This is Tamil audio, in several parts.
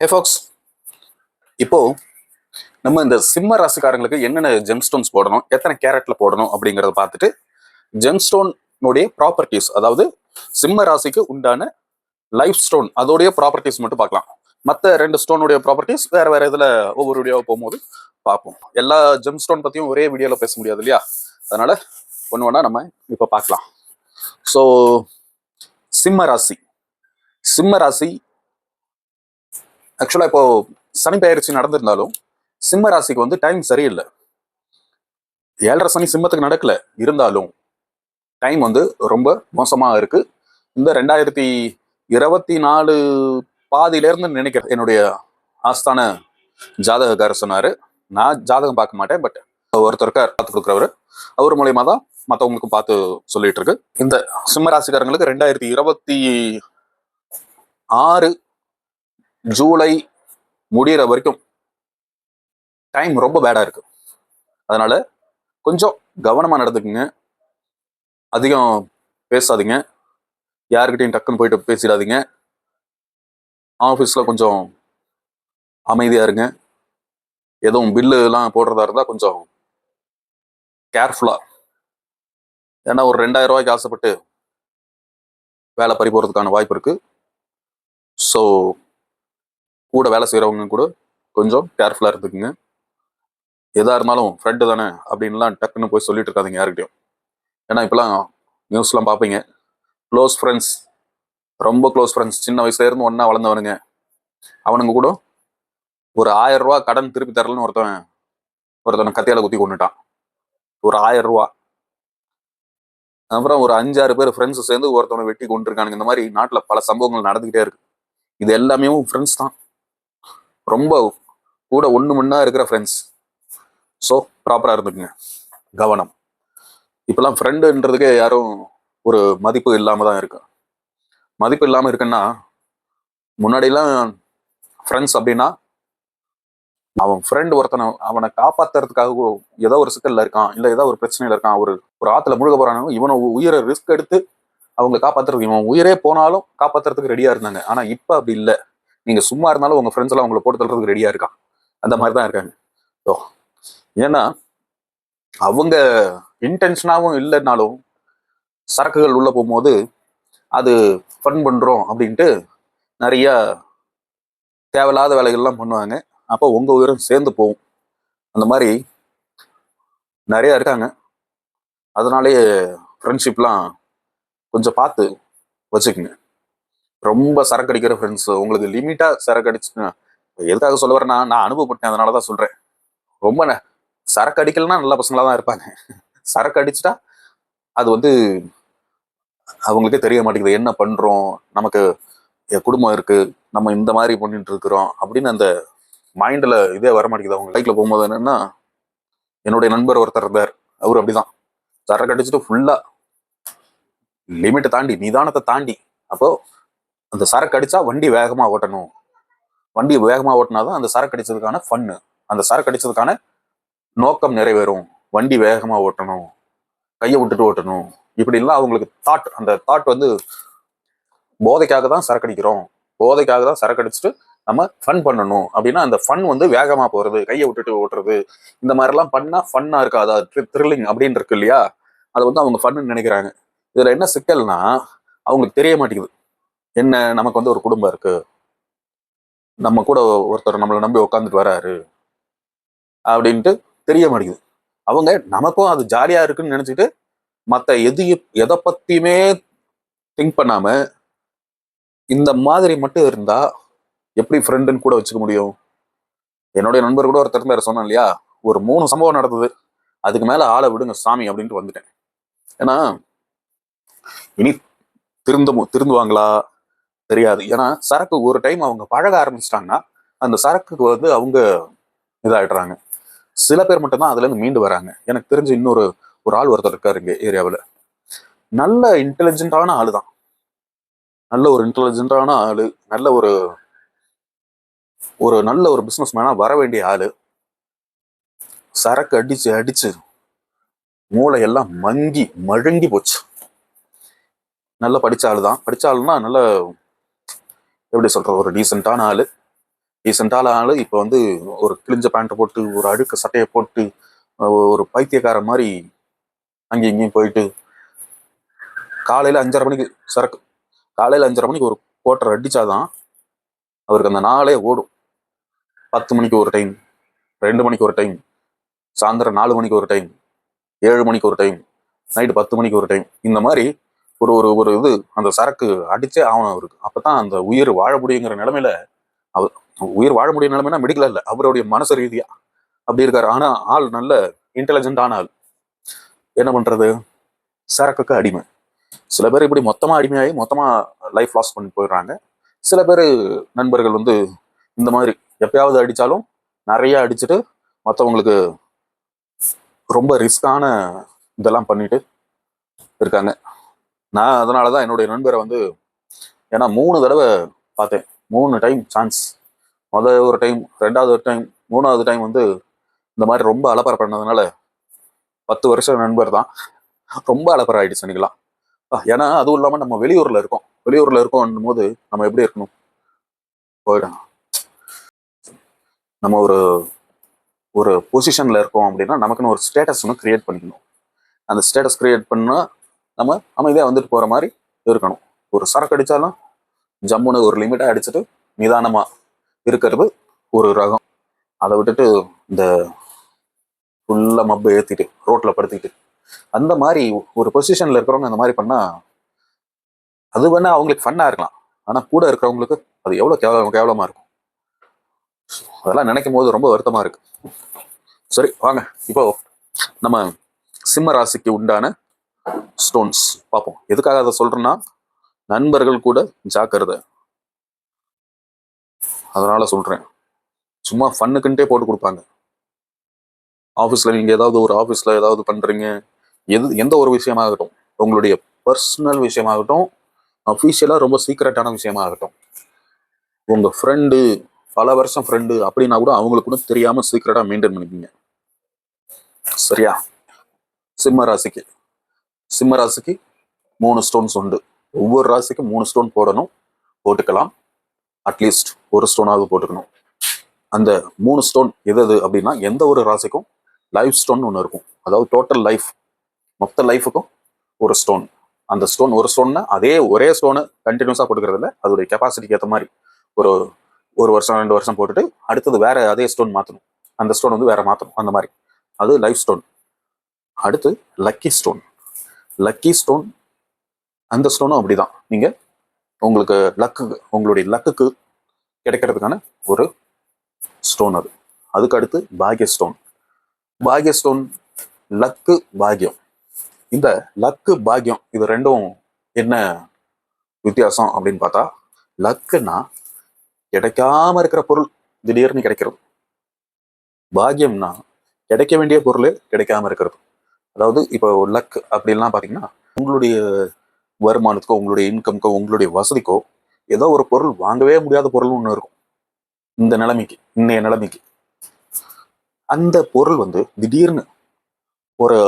ஃபாக்ஸ், இப்போ நம்ம இந்த சிம்ம ராசிக்காரங்களுக்கு என்னென்ன ஜெம்ஸ்டோன்ஸ் போடணும், எத்தனை கேரட்ல போடணும் அப்படிங்கிறத பார்த்துட்டு ஜெம்ஸ்டோனுடைய ப்ராப்பர்ட்டிஸ், அதாவது சிம்ம ராசிக்கு உண்டான லைஃப் ஸ்டோன் அதோடைய ப்ராப்பர்ட்டிஸ் மட்டும் பார்க்கலாம். மற்ற ரெண்டு ஸ்டோனுடைய ப்ராப்பர்ட்டிஸ் வேற வேற இதுல ஒவ்வொரு வீடியோவை போகும்போது பார்ப்போம். எல்லா ஜெம்ஸ்டோன் பத்தியும் ஒரே வீடியோல பேச முடியாது இல்லையா? அதனால ஒன்று ஒன்றா நம்ம இப்போ பார்க்கலாம். ஸோ சிம்ம ராசி சிம்ம ராசி ஆக்சுவலா இப்போ சனி பெயர்ச்சி நடந்திருந்தாலும் சிம்ம ராசிக்கு வந்து டைம் சரியில்லை. 7.5 சனி சிம்மத்துக்கு நடக்கல, இருந்தாலும் டைம் வந்து ரொம்ப மோசமா இருக்கு. இந்த 2024 பாதியிலேருந்து நினைக்கிறேன். என்னுடைய ஆஸ்தான ஜாதகக்கார சொன்னாரு, நான் ஜாதகம் பார்க்க மாட்டேன், பட் ஒருத்தருக்கார் பார்த்து கொடுக்குறவர், அவர் மூலயமா தான் மற்றவங்களுக்கும் பார்த்து சொல்லிட்டு இருக்கு. இந்த சிம்ம ராசிக்காரங்களுக்கு 2026 ஜூலை முடிகிற வரைக்கும் டைம் ரொம்ப பேடா இருக்கு. அதனால கொஞ்சம் கவனமா நடந்துக்குங்க, அதிகம் பேசாதீங்க, யாருக்கிட்டையும் டக்குன்னு போயிட்டு பேசிடாதீங்க, ஆஃபீஸ்ல கொஞ்சம் அமைதியா இருங்க, எதுவும் பில்லு எல்லாம் போடுறதா இருந்தா கொஞ்சம் கேர்ஃபுல்லா. ஏன்னா ஒரு 2000 ரூபாய்க்கு ஆசைப்பட்டு வேலை பறி போறதுக்கான வாய்ப்பு இருக்கு. ஸோ கூட வேலை செய்யறவங்க கூட கொஞ்சம் கேர்ஃபுல்லா இருந்துக்குங்க. எதா இருந்தாலும் ஃப்ரெண்டு தானே அப்படின்லாம் டக்குன்னு போய் சொல்லிட்டு இருக்காதிங்க யாருக்கிட்டையும். ஏன்னா இப்பெல்லாம் நியூஸ்லாம் பார்ப்பீங்க, க்ளோஸ் ஃப்ரெண்ட்ஸ், ரொம்ப க்ளோஸ் ஃப்ரெண்ட்ஸ், சின்ன வயசுல இருந்து ஒன்னா வளர்ந்தவனுங்க, அவனுங்க கூட ஒரு 1000 ரூபா கடன் திருப்பி தரலன்னு ஒருத்தனை கத்தியால குத்தி கொண்டுட்டான். ஒரு 1000 ரூபா. அப்புறம் ஒரு 5-6 பேர் ஃப்ரெண்ட்ஸ் சேர்ந்து ஒருத்தவனை வெட்டி கொண்டிருக்கானுங்க. இந்த மாதிரி நாட்டுல பல சம்பவங்கள் நடந்துகிட்டே இருக்கு. இது எல்லாமே ஃப்ரெண்ட்ஸ் தான், ரொம்ப கூட ஒண்ணு மண்ணா இருக்கிற ஃப்ரெண்ட்ஸ். ஸோ ப்ராப்பரா இருந்துக்குங்க, கவனம். இப்பெல்லாம் ஃப்ரெண்டுன்றதுக்கே யாரும் ஒரு மதிப்பு இல்லாம தான் இருக்கு. மதிப்பு இல்லாம இருக்குன்னா, முன்னாடிலாம் ஃப்ரெண்ட்ஸ் அப்படின்னா அவன் ஃப்ரெண்ட் ஒருத்தனை அவனை காப்பாத்துறதுக்காக ஏதோ ஒரு சிக்கல்ல இருக்கான், இல்ல ஏதோ ஒரு பிரச்சனையில இருக்கான், ஒரு ஆத்துல முழுக போறானோ, இவனை உயிரை ரிஸ்க் எடுத்து அவங்க காப்பாத்துறதுக்கு, இவன் உயிரே போனாலும் காப்பாத்துறதுக்கு ரெடியா இருந்தாங்க. ஆனா இப்ப அப்படி இல்லை. நீங்க சும்மா இருந்தாலும் உங்க ஃப்ரெண்ட்ஸ் எல்லாம் உங்களை போட்டு தள்ளுறதுக்கு ரெடியா இருக்கான். அந்த மாதிரிதான் இருக்காங்க. ஏன்னா அவங்க இன்டென்ஷனாவும் இல்லைன்னாலும் சரக்குகள் உள்ள போகும்போது அது ஃபன் பண்றோம் அப்படின்ட்டு நிறைய தேவையில்லாத வேலைகள்லாம் பண்ணுவாங்க. அப்போ உங்க உயிரும் சேர்ந்து போகும். அந்த மாதிரி நிறைய இருக்காங்க. அதனாலேயே ஃப்ரெண்ட்ஷிப்லாம் கொஞ்சம் பார்த்து வச்சுக்கோங்க. ரொம்ப சரக்கு அடிக்கிற ஃப்ரெண்ட்ஸ், உங்களுக்கு லிமிட்டா சரக்கு அடிச்சுங்க. எதுக்காக சொல்ல வரேன்னா, நான் அனுபவப்பட்டேன், அதனாலதான் சொல்றேன். ரொம்ப சரக்கு அடிக்கலன்னா நல்ல பசங்களா தான் இருப்பாங்க. சரக்கு அடிச்சுட்டா அது வந்து அவங்களுக்கே தெரிய மாட்டேங்குது, என்ன பண்றோம், நமக்கு குடும்பம் இருக்கு, நம்ம இந்த மாதிரி பண்ணிட்டு இருக்கிறோம் அப்படின்னு அந்த மைண்ட்ல இதே வர மாட்டேங்குது. அவங்க பைக்ல போகும்போது என்னன்னா, என்னுடைய நண்பர் ஒருத்தர் இருந்தார், அவரு அப்படிதான் சரக்கு அடிச்சுட்டு ஃபுல்லா லிமிட்டை தாண்டி, நிதானத்தை தாண்டி. அப்போ அந்த சரக்கு அடிச்சா வண்டி வேகமா ஓட்டணும், வண்டி வேகமா ஓட்டினாதான் அந்த சரக்கு அடிச்சதுக்கான ஃபன்னு, அந்த சரக்கு அடிச்சதுக்கான நோக்கம் நிறைவேறும். வண்டி வேகமா ஓட்டணும், கையை விட்டுட்டு ஓட்டணும், இப்படிலாம் அவங்களுக்கு தாட். அந்த தாட் வந்து போதைக்காக தான் சரக்கு அடிக்கிறோம், போதைக்காக தான் சரக்கு அடிச்சுட்டு நம்ம ஃபன் பண்ணணும் அப்படின்னா, அந்த ஃபன் வந்து வேகமா போறது, கையை விட்டுட்டு ஓட்டுறது, இந்த மாதிரிலாம் பண்ணா ஃபன்னா இருக்காது, த்ரில்லிங் அப்படின்னு இருக்கு இல்லையா? அதை வந்து அவங்க ஃபன்னு நினைக்கிறாங்க. இதுல என்ன சிக்கல்னா, அவங்களுக்கு தெரிய மாட்டேங்குது, என்ன நமக்கு வந்து ஒரு குடும்பம் இருக்கு, நம்ம கூட ஒருத்தர் நம்மளை நம்பி உட்காந்துட்டு வராரு அப்படின்ட்டு தெரிய மாட்டேங்குது. அவங்க நமக்கும் அது ஜாலியா இருக்குன்னு நினைச்சிட்டு மற்ற எதை பத்தியுமே திங்க் பண்ணாம இந்த மாதிரி மட்டும் இருந்தா எப்படி ஃப்ரெண்டுன்னு கூட வச்சுக்க முடியும்? என்னுடைய நண்பர் கூட ஒருத்தர் பேர் சொன்னேன் இல்லையா, ஒரு 3 சம்பவம் நடந்தது, அதுக்கு மேல ஆளை விடுங்க சாமி அப்படின்ட்டு வந்துட்டேன். ஏன்னா இனி திருந்துவாங்களா தெரியாது. ஏன்னா சரக்கு ஒரு டைம் அவங்க பழக ஆரம்பிச்சிட்டாங்கன்னா அந்த சரக்குக்கு வந்து அவங்க இதாயிடுறாங்க. சில பேர் மட்டும்தான் அதுல இருந்து மீண்டு வராங்க. எனக்கு தெரிஞ்சு இன்னொரு ஆள் ஒருத்தர் இருக்காரு இங்க ஏரியாவில், நல்ல இன்டெலிஜென்டான ஆளு தான், நல்ல ஒரு இன்டெலிஜென்டான ஆளு, நல்ல ஒரு பிசினஸ் மேனா வர வேண்டிய ஆளு. சரக்கு அடிச்சு அடிச்சு மூளை எல்லாம் மழுங்கி போச்சு. நல்ல படிச்ச ஆளு தான், படிச்ச ஆளுன்னா நல்ல எப்படி சொல்றது, ஒரு டீசென்டான ஆளு, ரீசெண்டால ஆளு இப்போ வந்து ஒரு கிழிஞ்ச பேண்ட்டை போட்டு ஒரு அழுக்க சட்டையை போட்டு ஒரு பைத்தியக்கார மாதிரி அங்கேயும் இங்கேயும் போயிட்டு காலையில 5:30 மணிக்கு சரக்கு, காலையில 5:30 மணிக்கு ஒரு கோட்டரை அடிச்சாதான் அவருக்கு அந்த நாளே ஓடும். 10 மணிக்கு ஒரு டைம், 2 மணிக்கு ஒரு டைம், சாயந்தரம் 4 மணிக்கு ஒரு டைம், 7 மணிக்கு ஒரு டைம், நைட்டு 10 மணிக்கு ஒரு டைம், இந்த மாதிரி ஒரு ஒரு ஒரு இது அந்த சரக்கு அடிச்சே ஆகணும் அவருக்கு. அப்பதான் அந்த உயிர் வாழ முடியுங்கிற நிலைமையில அவர் உயிர் வாழ முடியும் நிலைமைனா மெடிக்கலா இல்லை, அவருடைய மனசு ரீதியா அப்படி இருக்காரு. ஆனா ஆள் நல்ல இன்டெலிஜென்டான ஆள். என்ன பண்றது, சரக்குக்கு அடிமை. சில பேர் இப்படி மொத்தமா அடிமையாகி மொத்தமா லைஃப் லாஸ் பண்ணி போயிடுறாங்க. சில பேர் நண்பர்கள் வந்து இந்த மாதிரி எப்பயாவது அடிச்சாலும் நிறைய அடிச்சுட்டு மற்றவங்களுக்கு ரொம்ப ரிஸ்கான இதெல்லாம் பண்ணிட்டு இருக்காங்க. நான் அதனாலதான் என்னுடைய நண்பரை வந்து, ஏன்னா 3 தடவை பார்த்தேன், 3 டைம் சான்ஸ். முதல் ஒரு டைம், 2வது ஒரு டைம், 3வது டைம் வந்து இந்த மாதிரி ரொம்ப அலப்பறை பண்ணதுனால 10 வருஷம் நண்பர் தான் ரொம்ப அலப்பறை ஆயிடுச்சு அன்னைக்கெல்லாம். ஏன்னா அதுவும் இல்லாம நம்ம வெளியூர்ல இருக்கோம் போது நம்ம எப்படி இருக்கணும், போயிடும். நம்ம ஒரு ஒரு பொசிஷன்ல இருக்கோம் அப்படின்னா நமக்குன்னு ஒரு ஸ்டேட்டஸ் ஒன்று கிரியேட் பண்ணிக்கணும். அந்த ஸ்டேட்டஸ் கிரியேட் பண்ணா நம்ம அமைதியா வந்துட்டு போற மாதிரி இருக்கணும். ஒரு சரக்கு அடிச்சாலும் ஜம்முன்னு ஒரு லிமிட்டா அடிச்சுட்டு நிதானமா இருக்கிறது ஒரு ரகம். அதை விட்டுட்டு இந்த ஃபுல்லா மப்பு ஏத்திட்டு ரோட்ல படுத்திட்டு அந்த மாதிரி ஒரு பொசிஷன்ல இருக்கிறவங்க அந்த மாதிரி பண்ணா அது வேணா அவங்களுக்கு ஃபன்னா இருக்கலாம். ஆனா கூட இருக்கிறவங்களுக்கு அது எவ்வளவு கேவலமா இருக்கும். அதெல்லாம் நினைக்கும் போது ரொம்ப வருத்தமா இருக்கு. சரி வாங்க இப்போ நம்ம சிம்ம ராசிக்கு உண்டான ஸ்டோன்ஸ் பார்ப்போம். எதுக்காக அதை சொல்றேன்னா, நண்பர்கள் கூட ஜாக்கிரதை, அதனால சொல்றேன். சும்மா ஃபன்னுக்குன்ட்டே போட்டு கொடுப்பாங்க. ஆஃபீஸ்ல நீங்க ஏதாவது ஒரு ஆஃபீஸ்ல ஏதாவது பண்றீங்க, எந்த ஒரு விஷயமாகட்டும், உங்களுடைய பர்சனல் விஷயமாகட்டும், அஃபீஷியலா ரொம்ப சீக்ரெட்டான விஷயமாகட்டும், உங்க ஃப்ரெண்டு, பல வருஷம் ஃப்ரெண்டு அப்படின்னா கூட அவங்களுக்கு கூட தெரியாம சீக்ரெட்டா மெயின்டைன் பண்ணிக்கீங்க. சரியா? சிம்ம ராசிக்கு 3 ஸ்டோன்ஸ் உண்டு. ஒவ்வொரு ராசிக்கும் 3 ஸ்டோன் போடணும், போட்டுக்கலாம். அட்லீஸ்ட் ஒரு ஸ்டோனாவது போட்டுக்கணும். அந்த 3 ஸ்டோன் எது அப்படின்னா, எந்த ஒரு ராசிக்கும் லைஃப் ஸ்டோன் ஒன்று இருக்கும். அதாவது டோட்டல் லைஃப், மொத்த லைஃபுக்கும் ஒரு ஸ்டோன். அந்த ஸ்டோன் ஒரு ஸ்டோன்னா அதே ஒரே ஸ்டோனு கண்டினியூஸா போட்டுக்கிறது இல்லை, அதோடைய கெப்பாசிட்டிக்கு ஏற்ற மாதிரி ஒரு 1 வருஷம் 2 வருஷம் போட்டுட்டு அடுத்தது வேற அதே ஸ்டோன் மாற்றணும், அந்த ஸ்டோன் வந்து வேற மாற்றணும், அந்த மாதிரி. அது லைஃப் ஸ்டோன். அடுத்து லக்கி ஸ்டோன். அந்த ஸ்டோனும் அப்படிதான். நீங்க உங்களுக்கு உங்களுடைய லக்குக்கு கிடைக்கிறதுக்கான ஒரு ஸ்டோன் அது. அதுக்கு அடுத்து பாக்ய ஸ்டோன், லக்கு, பாக்யம். இந்த லக்கு பாக்யம் இது ரெண்டும் என்ன வித்தியாசம் அப்படின்னு பார்த்தா, லக்குன்னா கிடைக்காம இருக்கிற பொருள் திடீர்னு கிடைக்கிறது. பாக்யம்னா கிடைக்க வேண்டிய பொருளே கிடைக்காம இருக்கிறது. அதாவது இப்போ லக் அப்படின்லாம் பாத்தீங்கன்னா, உங்களுடைய வருமானத்துக்கோ, உங்களுடைய இன்கம்க்கோ, உங்களுடைய வசதிக்கோ ஏதோ ஒரு பொருள் வாங்கவே முடியாத பொருள் ஒண்ணு இருக்கும். இன்னைய நிலைமைக்கு அந்த பொருள் வந்து திடீர்னு ஒரு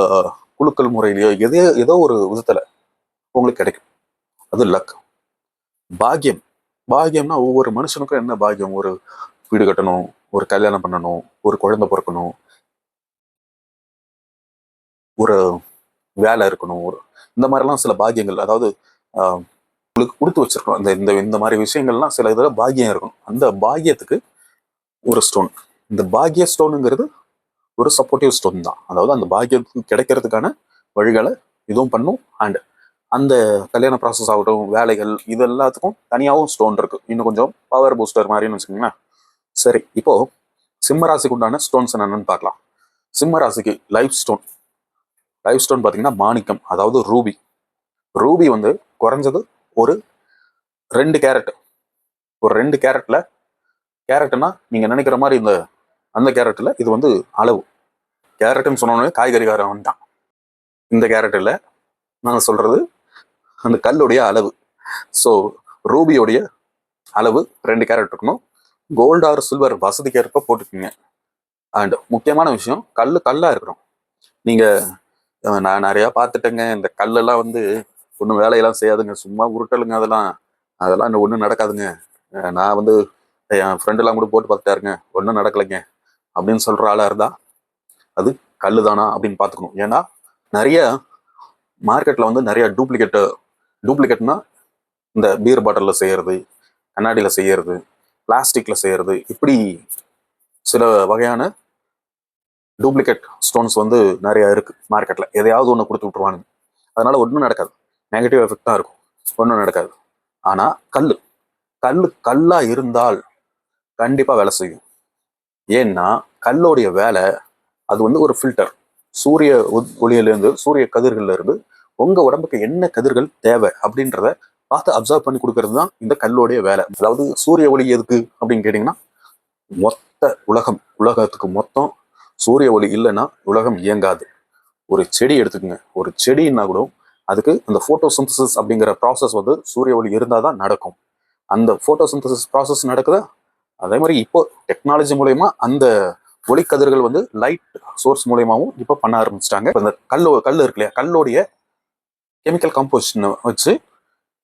குலுக்கல் முறையிலேயோ ஏதோ ஒரு விதத்துல உங்களுக்கு கிடைக்கும். அது லக். பாக்கியம்னா ஒவ்வொரு மனுஷனுக்கும் என்ன பாக்கியம், ஒரு வீடு கட்டணும், ஒரு கல்யாணம் பண்ணணும், ஒரு குழந்தை பிறக்கணும், ஒரு வேலை இருக்கணும், இந்த மாதிரிலாம் சில பாக்கியங்கள், அதாவது உங்களுக்கு கொடுத்து வச்சிருக்கணும். இந்த இந்த மாதிரி விஷயங்கள்லாம் சில இதுல பாக்கியம் இருக்கும். அந்த பாக்கியத்துக்கு ஒரு ஸ்டோன். இந்த பாக்கிய ஸ்டோனுங்கிறது ஒரு சப்போர்ட்டிவ் ஸ்டோன் தான். அதாவது அந்த பாக்கியத்துக்கு கிடைக்கிறதுக்கான வழிகளை இதுவும் பண்ணும். அண்ட் அந்த கல்யாண ப்ராசஸ் ஆகட்டும், வேலைகள், இது எல்லாத்துக்கும் தனியாகவும் ஸ்டோன் இருக்கு. இன்னும் கொஞ்சம் பவர் பூஸ்டர் மாதிரின்னு வச்சுக்கோங்களேன். சரி, இப்போ சிம்ம ராசிக்கு உண்டான ஸ்டோன்ஸ் என்னன்னு பார்க்கலாம். சிம்ம ராசிக்கு லைஃப் ஸ்டோன் பார்த்தீங்கன்னா மாணிக்கம், அதாவது ரூபி வந்து குறைஞ்சது ஒரு 2 கேரட். ஒரு 2 கேரட்ல, கேரட்னா நீங்க நினைக்கிற மாதிரி அந்த கேரட்ல இது வந்து அளவு. கேரட்னு சொன்னோன்னே காய்கறிகாரன் வந்துட்டான். இந்த கேரட்ல நான் சொல்றது அந்த கல்லுடைய அளவு. ஸோ ரூபியோடைய அளவு 2 கேரட் இருக்கணும். கோல்டு ஆர் சில்வர் வசதிக்கு ஏற்ப போட்டுக்கோங்க. அண்ட் முக்கியமான விஷயம், கல்லா இருக்கணும். நீங்க நான் நிறைய பார்த்துட்டேங்க, இந்த கல்லெல்லாம் வந்து ஒன்றும் வேலையெல்லாம் செய்யாதுங்க, சும்மா உருட்டலுங்க, அதெல்லாம் ஒன்றும் நடக்காதுங்க. நான் வந்து என் ஃப்ரெண்டெல்லாம் கூட போட்டு பார்த்துட்டாருங்க, ஒன்றும் நடக்கலைங்க அப்படின்னு சொல்கிற ஆளாக இருந்தால் அது கல் தானா அப்படின்னு பார்த்துக்கணும். ஏன்னா நிறைய மார்க்கெட்டில் வந்து நிறைய டூப்ளிகேட்னா இந்த பீர் பாட்டிலில் செய்கிறது, கண்ணாடியில் செய்கிறது, பிளாஸ்டிக்கில் செய்கிறது, இப்படி சில வகையான டூப்ளிகேட் ஸ்டோன்ஸ் வந்து நிறைய இருக்கு மார்க்கெட்டில். எதையாவது ஒன்று கொடுத்து விட்டுருவானுங்க. அதனால ஒன்றும் நடக்காது, நெகட்டிவ் எஃபெக்ட் தான் இருக்கும், ஒன்றும் நடக்காது. ஆனால் கல்லாக இருந்தால் கண்டிப்பாக வேலை செய்யும். ஏன்னா கல்லோடைய வேலை அது வந்து ஒரு ஃபில்டர். சூரிய ஒளியிலேருந்து, சூரிய கதிர்கள்ல இருந்து உங்க உடம்புக்கு என்ன கதிர்கள் தேவை அப்படின்றத பார்த்து அப்சர்வ் பண்ணி கொடுக்கறது தான் இந்த கல்லோடைய வேலை. அதாவது சூரிய ஒளி எதுக்கு அப்படின்னு கேட்டிங்கன்னா, மொத்த உலகத்துக்கு மொத்தம் சூரிய ஒளி இல்லைன்னா உலகம் இயங்காது. ஒரு செடி எடுத்துக்கோங்க, ஒரு செடின்னா கூட அதுக்கு அந்த போட்டோசிந்தசிஸ் அப்படிங்கிற ப்ராசஸ் வந்து சூரிய ஒளி இருந்தால் தான் நடக்கும். அந்த போட்டோசிந்தசிஸ் ப்ராசஸ் நடக்குதா, அதே மாதிரி இப்போ டெக்னாலஜி மூலயமா அந்த ஒளிக்கதிர்கள் வந்து லைட் சோர்ஸ் மூலயமாவும் இப்போ பண்ண ஆரம்பிச்சிட்டாங்க. இந்த கல் இருக்கு இல்லையா, கல்லோடைய கெமிக்கல் காம்போசிஷன் வச்சு,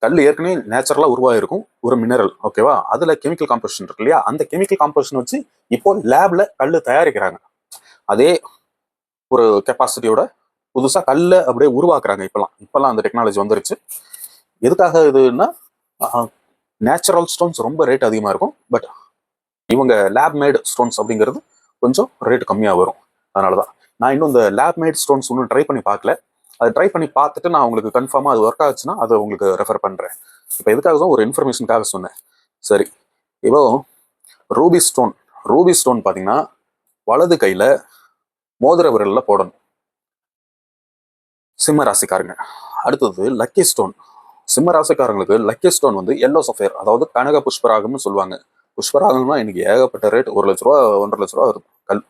கல் ஏற்கனவே நேச்சுரலா உருவாயிருக்கும் ஒரு மினரல், ஓகேவா, அதுல கெமிக்கல் காம்போசிஷன் இருக்கு இல்லையா, அந்த கெமிக்கல் காம்போசிஷன் வச்சு இப்போ லேப்ல கல் தயாரிக்கிறாங்க. அதே ஒரு கெப்பாசிட்டியோட புதுசா கல்ல அப்படியே உருவாக்குறாங்க. இப்பெல்லாம் அந்த டெக்னாலஜி வந்துருச்சு. எதுக்காக இதுன்னா, நேச்சுரல் ஸ்டோன்ஸ் ரொம்ப ரேட் அதிகமா இருக்கும், பட் இவங்க லேப் மேட் ஸ்டோன்ஸ் அப்படிங்கிறது கொஞ்சம் ரேட் கம்மியாக வரும். அதனாலதான் நான் இன்னும் இந்த லேப் மேட் ஸ்டோன்ஸ் ஒன்றும் ட்ரை பண்ணி பார்க்கல. அதை ட்ரை பண்ணி பார்த்துட்டு நான் உங்களுக்கு கன்ஃபார்மாக அது ஒர்க் ஆச்சுன்னா அதை உங்களுக்கு ரெஃபர் பண்ணுறேன். இப்போ எதுக்காக தான் ஒரு இன்ஃபர்மேஷனுக்காக சொன்னேன். சரி, இப்போ ரூபி ஸ்டோன் பார்த்தீங்கன்னா வலது கையில் மோதிர விரலில் போடணும், சிம்ம ராசிக்காரங்க. அடுத்தது லக்கி ஸ்டோன். சிம்ம ராசிக்காரங்களுக்கு லக்கி ஸ்டோன் வந்து எல்லோ சஃபயர், அதாவது கனக புஷ்பராகம்னு சொல்லுவாங்க. புஷ்பராகம்னா இன்னைக்கு ஏகப்பட்ட ரேட், 1 லட்ச ரூபா 1.5 லட்ச ரூபா வருது கல்.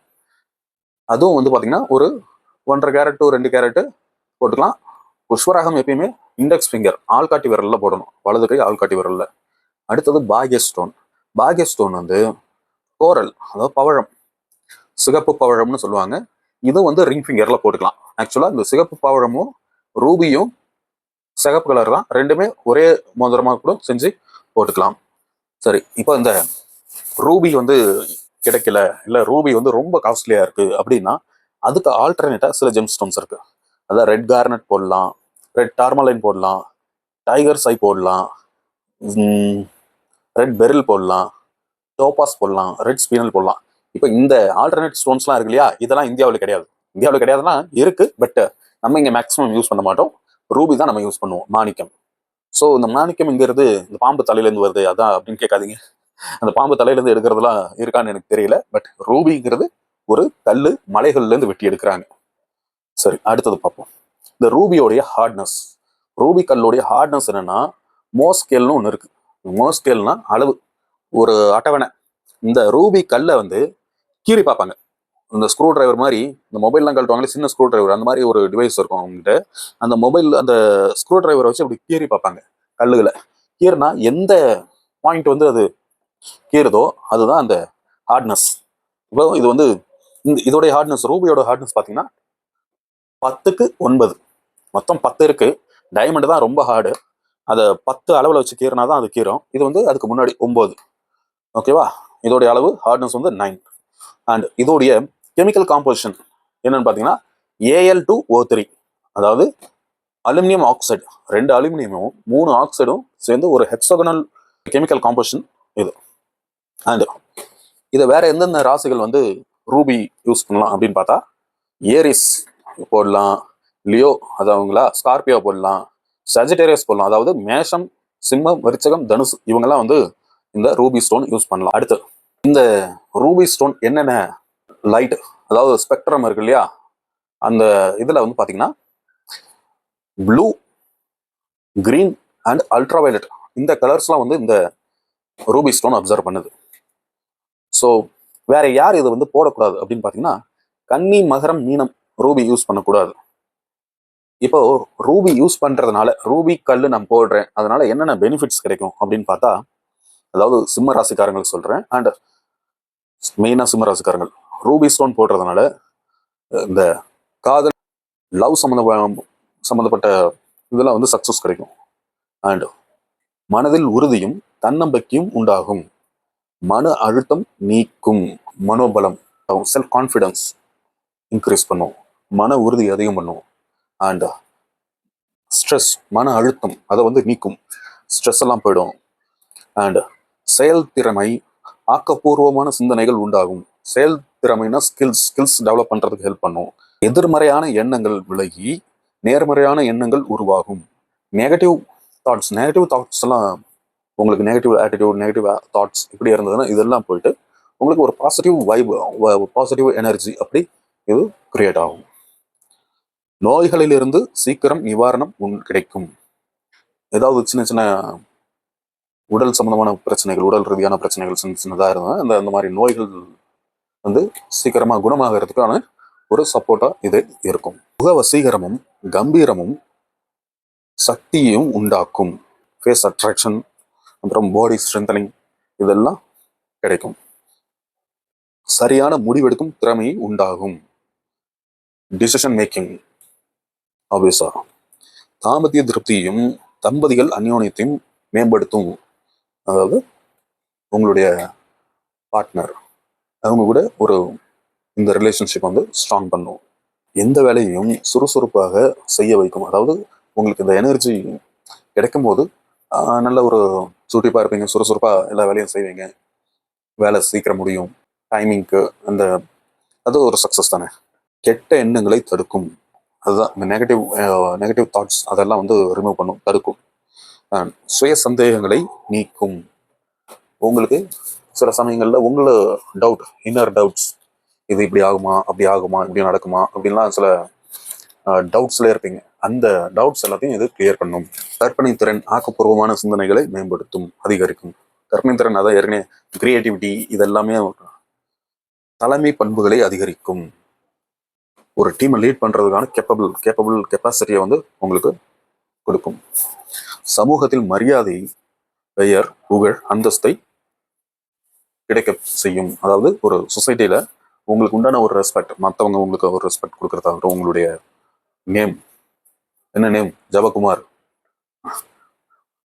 அதுவும் வந்து பார்த்தீங்கன்னா ஒரு 1.5 கேரட் டு 2 கேரட் போட்டுக்கலாம். புஷ்பராகம் எப்பயுமே இண்டெக்ஸ் ஃபிங்கர், ஆள்காட்டி விரல்ல போடணும், வலது கை ஆள்காட்டி விரல்ல. அடுத்தது பாக்ய ஸ்டோன் வந்து கோரல், அதாவது பவழம், சிகப்பு பவழம்னு சொல்லுவாங்க. இதுவும் வந்து ரிங் ஃபிங்கர்ல போட்டுக்கலாம். ஆக்சுவலா இந்த சிகப்பு பவழமும் ரூபியும் சிகப்பு கலர் தான், ரெண்டுமே ஒரே மோதிரமா கூட செஞ்சு போட்டுக்கலாம். சரி, இப்போ இந்த ரூபி வந்து கிடைக்கல, இல்ல ரூபி வந்து ரொம்ப காஸ்ட்லியா இருக்கு அப்படின்னா அதுக்கு ஆல்டர்னேட்டா சில ஜெம் ஸ்டோன்ஸ் இருக்கு. அதான் ரெட் கார்னட் போடலாம், ரெட் டார்மலைன் போடலாம், டைகர் சை போடலாம், ரெட் பெரில் போடலாம், டோபாஸ் போடலாம், ரெட் ஸ்பீனல் போடலாம். இப்போ இந்த ஆல்டர்னேட் ஸ்டோன்ஸ்லாம் இருக்கு இல்லையா, இதெல்லாம் இந்தியாவில் கிடையாதுன்னா இருக்கு, பட் நம்ம இங்க மேக்ஸிமம் யூஸ் பண்ண மாட்டோம். ரூபி தான் நம்ம யூஸ் பண்ணுவோம், மாணிக்கம். ஸோ இந்த மாணிக்கம்ங்கிறது இந்த பாம்பு தலையிலேருந்து வருது அதான் அப்படின்னு கேட்காதீங்க. அந்த பாம்பு தலையிலேருந்து எடுக்கிறதுலாம் இருக்கான்னு எனக்கு தெரியல, பட் ரூபிங்கிறது ஒரு கல் மலைகள்லேருந்து வெட்டி எடுக்கிறாங்க. சரி, அடுத்தது பார்ப்போம். இந்த ரூபியோடைய ஹார்ட்னஸ். ரூபி கல்லுடைய ஹார்ட்னஸ் என்னன்னா, மோஸ்கேல்னு ஒன்று இருக்கு. மோஸ்கேல்னா அளவு, ஒரு அட்டவணை. இந்த ரூபி கல்லை வந்து கீறி பார்ப்பாங்க. இந்த ஸ்க்ரூ டிரைவர் மாதிரி, இந்த மொபைல்லாம் கழட்டுவாங்களே சின்ன ஸ்க்ரூ டிரைவர், அந்த மாதிரி ஒரு டிவைஸ் இருக்கும் அவங்ககிட்ட. அந்த மொபைல் அந்த ஸ்க்ரூ டிரைவரை வச்சு அப்படி கீறி பார்ப்பாங்க கல்லுகளை. கீறினா எந்த பாயிண்ட் வந்து அது கீறுதோ அதுதான் அந்த ஹார்ட்னஸ். இப்போ இது வந்து இதோடைய ஹார்ட்னஸ், ரூபியோட ஹார்ட்னஸ் பார்த்தீங்கன்னா 10க்கு 9, மொத்தம் 10 இருக்கு. டைமண்ட் தான் ரொம்ப ஹார்டு, அதை 10 அளவில் வச்சு கீறினா தான் அது கீறும். இது வந்து அதுக்கு முன்னாடி 9, ஓகேவா. இதோடைய அளவு ஹார்ட்னஸ் வந்து 9. அண்ட் இதோடைய கெமிக்கல் காம்போசிஷன் என்னன்னு பார்த்தீங்கன்னா Al2O3, அதாவது அலுமினியம் ஆக்சைடு, 2 அலுமினியமும் 3 ஆக்சைடும் சேர்ந்து ஒரு ஹெக்ஸாகனல் கெமிக்கல் காம்போசிஷன் இது. அண்ட் இதை வேற எந்தெந்த ராசிகள் வந்து ரூபி யூஸ் பண்ணலாம் அப்படின்னு பார்த்தா, ஏரிஸ் போடலாம், லியோ அதாவங்களா ஸ்கார்பியோ போடலாம், சஜிடேரியஸ் போடலாம், அதாவது மேஷம், சிம்மம், விருச்சகம், தனுசு, இவங்கெல்லாம் வந்து இந்த ரூபி ஸ்டோன் யூஸ் பண்ணலாம். அடுத்து இந்த ரூபி ஸ்டோன் என்னென்ன லைட், அதாவது ஸ்பெக்ட்ரம் இருக்கு இல்லையா, அந்த இதுல வந்து பாத்தீங்கன்னா ப்ளூ, கிரீன் அண்ட் அல்ட்ராவயலட், இந்த கலர்ஸ்லாம் வந்து இந்த ரூபி ஸ்டோன் அப்சர்வ் பண்ணுது. ஸோ வேற யார் இதை வந்து போடக்கூடாது அப்படின்னு பார்த்தீங்கன்னா, கன்னி, மகரம், மீனம் ரூபி யூஸ் பண்ணக்கூடாது. இப்போ ரூபி யூஸ் பண்றதுனால, ரூபி கல் நான் போடுறேன் அதனால என்னென்ன பெனிஃபிட்ஸ் கிடைக்கும் அப்படின்னு பார்த்தா, அதாவது சிம்ம ராசிக்காரங்களுக்கு சொல்றேன், அண்ட் மெயினா சிம்ம ராசிக்காரங்கள் ரூபி ஸ்டோன் போடுறதுனால இந்த காதல், லவ் சம்மந்தப்பட்ட இதெல்லாம் வந்து சக்சஸ் கிடைக்கும். அண்ட் மனதில் உறுதியும் தன்னம்பிக்கையும் உண்டாகும். மன அழுத்தம் நீக்கும். மனோபலம், செல்ஃப் கான்ஃபிடன்ஸ் இன்க்ரீஸ் பண்ணும். மன உறுதி அதிகம் பண்ணும். அண்ட் ஸ்ட்ரெஸ், மன அழுத்தம் அதை வந்து நீக்கும். ஸ்ட்ரெஸ் எல்லாம் போயிடும். அண்ட் செயல்திறமை, ஆக்கப்பூர்வமான சிந்தனைகள் உண்டாகும். செயல்திறமைனா ஸ்கில்ஸ் டெவலப் பண்றதுக்கு ஹெல்ப் பண்ணும். எதிர்மறையான எண்ணங்கள் விலகி நேர்மறையான எண்ணங்கள் உருவாகும். நெகட்டிவ் தாட்ஸ் எல்லாம் உங்களுக்கு நெகட்டிவ் ஆட்டிடியூட், நெகட்டிவ் தாட்ஸ் இப்படி இருந்ததுன்னா இதெல்லாம் போயிட்டு உங்களுக்கு ஒரு பாசிட்டிவ் வைப், பாசிட்டிவ் எனர்ஜி அப்படி இது கிரியேட் ஆகும். நோய்களிலிருந்து சீக்கிரம் நிவாரணம் கிடைக்கும். ஏதாவது சின்ன சின்ன உடல் சம்பந்தமான பிரச்சனைகள், உடல் ரீதியான பிரச்சனைகள் சின்னதாக இருந்தால் அந்த மாதிரி நோய்கள் வந்து சீக்கிரமாக குணமாகிறதுக்கான ஒரு சப்போர்ட்டா இது இருக்கும். முக வசீகரமும் கம்பீரமும் சக்தியையும் உண்டாக்கும். ஃபேஸ் அட்ராக்ஷன், அப்புறம் பாடி ஸ்ட்ரென்தனிங் இதெல்லாம் கிடைக்கும். சரியான முடிவெடுக்கும் திறமை உண்டாகும். டிசிஷன் மேக்கிங் ஆப்வியஸா. தாம்பத்திய திருப்தியையும் தம்பதிகள் அந்யோன்யத்தையும் மேம்படுத்தும். அதாவது உங்களுடைய பார்ட்னர் அவங்க கூட ஒரு இந்த ரிலேஷன்ஷிப் வந்து ஸ்ட்ராங் பண்ணும். எந்த வேலையையும் சுறுசுறுப்பாக செய்ய வைக்கும். அதாவது உங்களுக்கு இந்த எனர்ஜி கிடைக்கும் போது நல்ல ஒரு சுட்டிப்பா இருப்பீங்க, சுறுசுறுப்பா எல்லா வேலையும் செய்வீங்க, வேலை சீக்கிரம் முடியும், டைமிங்க்கு அது ஒரு சக்சஸ் தானே. கெட்ட எண்ணங்களை தடுக்கும். அதுதான் இந்த நெகட்டிவ் தாட்ஸ் அதெல்லாம் வந்து ரிமூவ் பண்ணும், தடுக்கும். சுய சந்தேகங்களை நீக்கும். உங்களுக்கு சில சமயங்கள்ல உங்களை இன்னர் டவுட்ஸ், இது இப்படி ஆகுமா, அப்படி ஆகுமா, இப்படி நடக்குமா அப்படின்லாம் சில டவுட்ஸ்ல இருப்பீங்க. அந்த டவுட்ஸ் எல்லாத்தையும் இது கிளியர் பண்ணும். கற்பனை திறன், ஆக்கப்பூர்வமான சிந்தனைகளை மேம்படுத்தும், அதிகரிக்கும். கற்பனை திறன் அதான் ஏற்கனவே கிரியேட்டிவிட்டி இதெல்லாமே. தலைமை பண்புகளை அதிகரிக்கும். ஒரு டீமை லீட் பண்றதுக்கான கெப்பாசிட்டியை வந்து உங்களுக்கு கொடுக்கும். சமூகத்தில் மரியாதை, பெயர், புகழ், அந்தஸ்தை கிடைக்க செய்யும். அதாவது ஒரு சொசைட்டியில உங்களுக்கு உண்டான ஒரு ரெஸ்பெக்ட், மற்றவங்க உங்களுக்கு ஒரு ரெஸ்பெக்ட் கொடுக்கறதாகட்டும், உங்களுடைய நேம், என்ன நேம், ஜபகுமார்,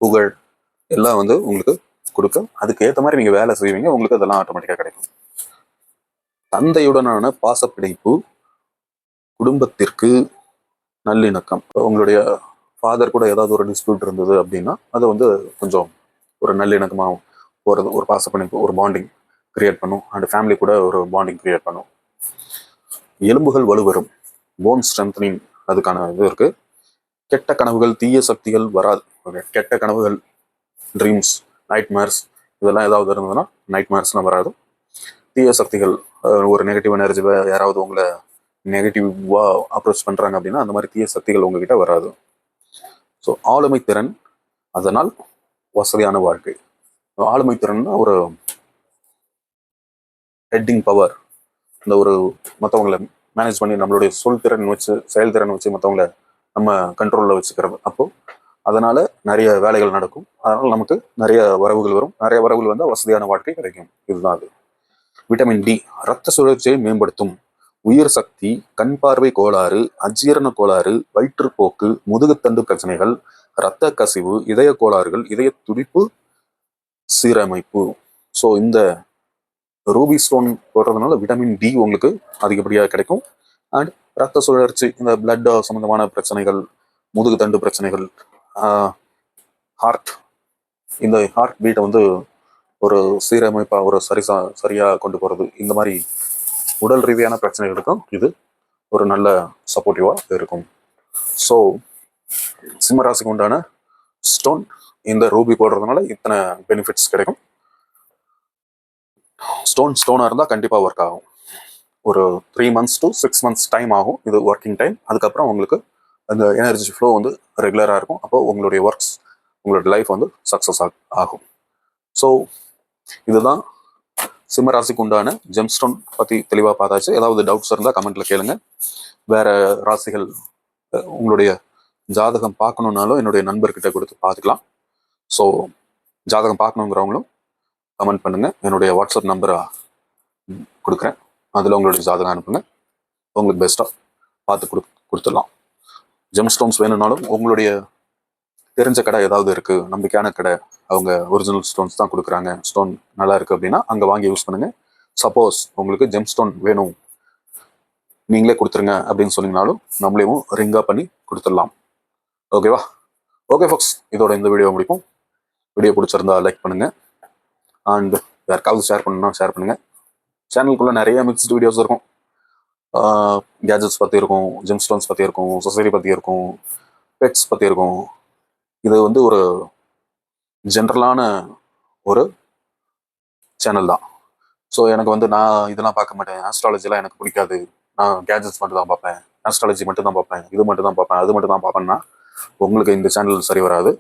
புகழ் எல்லாம் வந்து உங்களுக்கு கொடுக்க, அதுக்கு ஏற்ற மாதிரி நீங்க வேலை செய்வீங்க, உங்களுக்கு அதெல்லாம் ஆட்டோமேட்டிக்கா கிடைக்கும். தந்தையுடனான பாசப்பிடிப்பு, குடும்பத்திற்கு நல்லிணக்கம். உங்களுடைய ஃபாதர் கூட ஏதாவது ஒரு டிஸ்பியூட் இருந்தது அப்படின்னா அதை வந்து கொஞ்சம் ஒரு நல்லிணக்கமாக போகிறது, ஒரு பாசப்பிடிப்பு, ஒரு பாண்டிங் கிரியேட் பண்ணும். அண்ட் ஃபேமிலி கூட ஒரு பாண்டிங் கிரியேட் பண்ணும். எலும்புகள் வலுவரும், போன் ஸ்ட்ரென்தனிங் அதுக்கான இது இருக்கு. கெட்ட கனவுகள், தீய சக்திகள் வராது. கெட்ட கனவுகள், ட்ரீம்ஸ், நைட்மேர்ஸ் இதெல்லாம் ஏதாவது இருந்ததுன்னா நைட்மேர்ஸ்லாம் வராது. தீய சக்திகள், ஒரு நெகட்டிவ் எனர்ஜி, யாராவது உங்களை நெகட்டிவா அப்ரோச் பண்றாங்க அப்படின்னா அந்த மாதிரி தீய சக்திகள் உங்ககிட்ட வராது. ஸோ ஆளுமை திறன், அதனால் வசதியான வாழ்க்கை. ஆளுமை திறன்னா ஒரு ஹெட்டிங் பவர், இந்த ஒரு மற்றவங்களை மேனேஜ் பண்ணி நம்மளுடைய சொல்திறன் வச்சு, செயல்திறன் வச்சு மற்றவங்களை நம்ம கண்ட்ரோலில் வச்சுக்கிறது. அப்போ அதனால நிறைய வேலைகள் நடக்கும். அதனால நமக்கு நிறைய வரவுகள் வரும். நிறைய வரவுகள் வந்தால் வசதியான வாழ்க்கை கிடைக்கும். இதுதான் அது. விட்டமின் டி ரத்த சுழற்சியை மேம்படுத்தும். உயிர் சக்தி, கண் பார்வை கோளாறு, அஜீரண கோளாறு, வயிற்றுப்போக்கு, முதுகுத்தண்டு பிரச்சனைகள், இரத்த கசிவு, இதய கோளாறுகள், இதய துடிப்பு சீரமைப்பு. ஸோ இந்த ரூபி ஸ்டோன் போடுறதுனால விட்டமின் டி உங்களுக்கு அதிகப்படியாக கிடைக்கும். அண்ட் ரத்த சுழற்சி, இந்த பிளட் சம்பந்தமான பிரச்சனைகள், முதுகுத்தண்டு பிரச்சனைகள், ஹார்ட், இந்த ஹார்ட் பீட்டை வந்து ஒரு சீரமைப்பா ஒரு சரியா கொண்டு போறது, இந்த மாதிரி உடல் ரீதியான பிரச்சனைகளுக்கும் இது ஒரு நல்ல சப்போர்ட்டிவா இருக்கும். ஸோ சிம்மராசிக்கு உண்டான ஸ்டோன் இந்த ரூபி போடுறதுனால இத்தனை பெனிஃபிட்ஸ் கிடைக்கும். ஸ்டோனா இருந்தால் கண்டிப்பாக ஒர்க் ஆகும். ஒரு 3 months to 6 months டைம் ஆகும் இது ஒர்க்கிங் டைம். அதுக்கப்புறம் உங்களுக்கு அந்த எனர்ஜி ஃப்ளோ வந்து ரெகுலராக இருக்கும். அப்போ உங்களுடைய ஒர்க்ஸ், உங்களுடைய லைஃப் வந்து சக்ஸஸ் ஆகும். ஸோ இதுதான் சிம்மராசிக்கு உண்டான ஜெம்ஸ்டோன் பற்றி தெளிவாக பார்த்தாச்சு. ஏதாவது டவுட்ஸ் இருந்தால் கமெண்ட்ல கேளுங்க. வேற ராசிகள் உங்களுடைய ஜாதகம் பார்க்கணுன்னாலும் என்னுடைய நண்பர்கிட்ட கொடுத்து பார்த்துக்கலாம். ஸோ ஜாதகம் பார்க்கணுங்கிறவங்களும் கமெண்ட் பண்ணுங்க. என்னுடைய வாட்ஸ்அப் நம்பரை கொடுக்குறேன், அதில் உங்களுடைய ஜாதகம் அனுப்புங்க. உங்களுக்கு பெஸ்ட்டாக பார்த்து கொடுத்துடலாம். ஜெம்ஸ்டோன்ஸ் வேணும்னாலும் உங்களுடைய தெரிஞ்ச கடை ஏதாவது இருக்கு, நம்பிக்கையான கடை, அவங்க ஒரிஜினல் ஸ்டோன்ஸ் தான் கொடுக்குறாங்க, ஸ்டோன் நல்லா இருக்கு அப்படின்னா அங்க வாங்கி யூஸ் பண்ணுங்க. சப்போஸ் உங்களுக்கு ஜெம் ஸ்டோன் வேணும், நீங்களே கொடுத்துருங்க அப்படின்னு சொன்னீங்கனாலும் நம்மளையும் ரிங்கா பண்ணி கொடுத்துடலாம். ஓகேவா? ஓகே ஃபாக்ஸ், இதோட இந்த வீடியோ முடிப்போம். வீடியோ பிடிச்சிருந்தா லைக் பண்ணுங்க, அண்ட் யாருக்காவது ஷேர் பண்ணணும்னா ஷேர் பண்ணுங்க. சேனலுக்குள்ள நிறைய மிக்ஸ்டு வீடியோஸ் இருக்கும். கேஜெட்ஸ் பற்றி இருக்கும், ஜெம் ஸ்டோன்ஸ் பற்றி இருக்கும், சொசைட்டி பற்றி இருக்கும், பெட்ஸ் பற்றி இருக்கும். இது வந்து ஒரு ஜென்ரலான ஒரு சேனல் தான். ஸோ எனக்கு வந்து நான் இதெல்லாம் பார்க்க மாட்டேன், ஆஸ்ட்ராலஜிலாம் எனக்கு பிடிக்காது, நான் கேஜெட்ஸ் மட்டும் தான் பார்ப்பேன், ஆஸ்ட்ராலஜி மட்டும் தான் பார்ப்பேன், இது மட்டும் தான் பார்ப்பேன், அது மட்டும் தான் பார்ப்பேன்னா உங்களுக்கு இந்த சேனல் சரி வராது.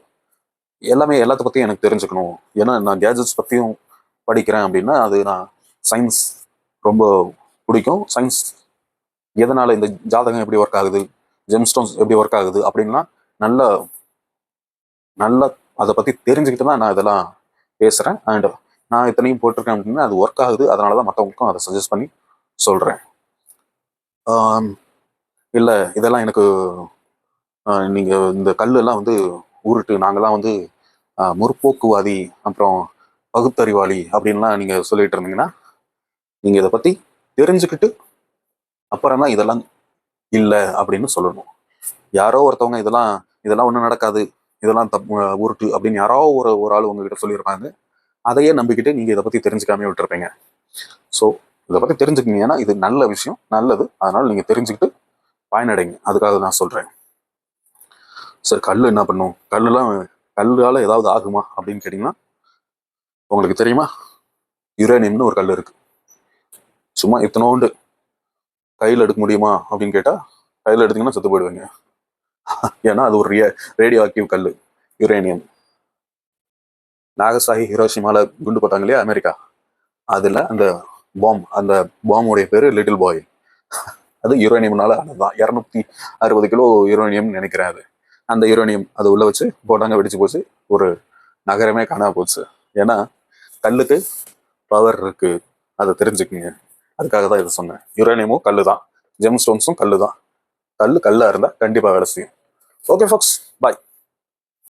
எல்லாமே எல்லாத்த பற்றியும் எனக்கு தெரிஞ்சுக்கணும். ஏன்னா நான் கேஜெட்ஸ் பற்றியும் படிக்கிறேன் அப்படின்னா அது நான் சயின்ஸ் ரொம்ப பிடிக்கும். சயின்ஸ் எதனால இந்த ஜாதகம் எப்படி ஒர்க் ஆகுது, ஜெம்ஸ்டோன்ஸ் எப்படி ஒர்க் ஆகுது அப்படின்னா நல்லா நல்லா அதை பற்றி தெரிஞ்சுக்கிட்டு தான் நான் இதெல்லாம் பேசுகிறேன். அண்ட் நான் இத்தனையும் போட்டிருக்கேன் அப்படின்னா அது ஒர்க் ஆகுது, அதனால தான் மற்றவங்களுக்கும் அதை சஜஸ்ட் பண்ணி சொல்கிறேன். இல்லை இதெல்லாம் எனக்கு நீங்கள் இந்த கல்லெல்லாம் வந்து உருட்டு, நாங்கள்லாம் வந்து முற்போக்குவாதி அப்புறம் பகுத்தறிவாளி அப்படின்லாம் நீங்கள் சொல்லிட்டு இருந்தீங்கன்னா நீங்கள் இதை பற்றி தெரிஞ்சுக்கிட்டு அப்புறம் தான் இதெல்லாம் இல்லை அப்படின்னு சொல்லணும். யாரோ ஒருத்தவங்க இதெல்லாம் ஒன்றும் நடக்காது, இதெல்லாம் உருட்டு அப்படின்னு யாரோ ஒரு ஆள் உங்ககிட்ட சொல்லியிருப்பாங்க. அதையே நம்பிக்கிட்டு நீங்கள் இதை பற்றி தெரிஞ்சுக்காமே விட்டுருப்பீங்க. ஸோ இதை பற்றி தெரிஞ்சுக்கிங்க, ஏன்னா இது நல்ல விஷயம், நல்லது. அதனால நீங்கள் தெரிஞ்சுக்கிட்டு பயனடைங்க, அதுக்காக நான் சொல்கிறேன். சரி, கல் என்ன பண்ணும், கல்லால் ஏதாவது ஆகுமா அப்படின்னு கேட்டிங்கன்னா உங்களுக்கு தெரியுமா? யுரேனியம்னு ஒரு கல் இருக்கு. சும்மா இத்தனோண்டு கையில் எடுக்க முடியுமா அப்படின்னு கேட்டால் கையில் எடுத்தீங்கன்னா செத்து போயிடுவீங்க. ஏன்னா அது ஒரு ரேடியோ ஆக்டிவ் கல், யுரேனியம். நாகசாகி ஹிரோஷிமால குண்டு போட்டாங்க இல்லையா அமெரிக்கா, அதில் அந்த பாம்போடைய பேர் லிட்டில் பாய். அது யுரேனியம்னால அதுதான் 260 கிலோ யுரேனியம் நினைக்கிறேன். அது அந்த யுரேனியம் அதை உள்ள வச்சு போட்டாங்க, வெடிச்சு போச்சு, ஒரு நகரமே காணாம போச்சு. ஏன்னா கல்லுக்கு பவர் இருக்கு, அதை தெரிஞ்சுக்குங்க. அதுக்காக தான் இதை சொன்னேன். யுரேனியமும் கல்லு தான், ஜெம் ஸ்டோன்ஸும் கல்லு தான். கல்லா இருந்தால் கண்டிப்பாக வேலை செய்யும். ஓகே ஃபாக்ஸ், பாய்.